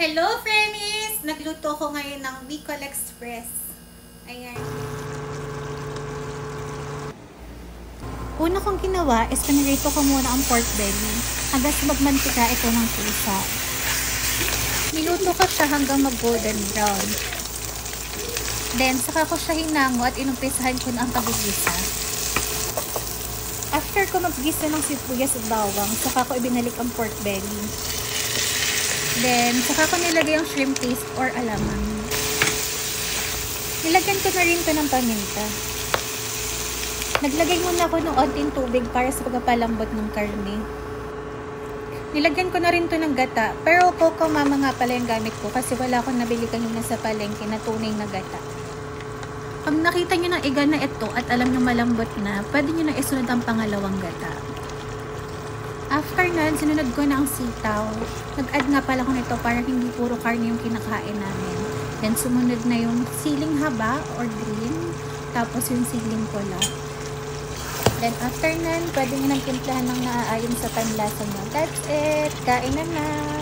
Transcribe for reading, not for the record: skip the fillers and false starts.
Hello, Fremies! Nagluto ko ngayon ng Bicol Express. Ayan. Una kong ginawa is pinirito ko muna ang pork belly hanggang sa magmantika ito ng pusa. Niluto ko siya hanggang mag-golden brown. Then, saka ko siya hinango at inumpisahan ko na ang pagigisa. After ko maggisa ng sibuyas at bawang, saka ko ibinalik ang pork belly. Then, saka ko nilagay ang shrimp paste or alamang. Nilagyan ko na rin ko ng paminta. Naglagay muna ako ng onting tubig para sa pagpapalambot ng karne. Nilagyan ko na rin to ng gata, pero coco mama nga pala yung gamit ko kasi wala akong nabili kanina sa palengke na tunay na gata. Pag nakita nyo ng iga na ito at alam nyo malambot na, pwede nyo na isunod ang pangalawang gata. After nun, sinunod ko na ang sitaw. Nag-add nga pala ko nito para hindi puro karne yung kinakain namin. Then sumunod na yung siling haba or green, tapos yung siling pula. Then after nun, pwede nyo nang timplahan ng naaayon sa panlasa nyo. That's it! Kain na na!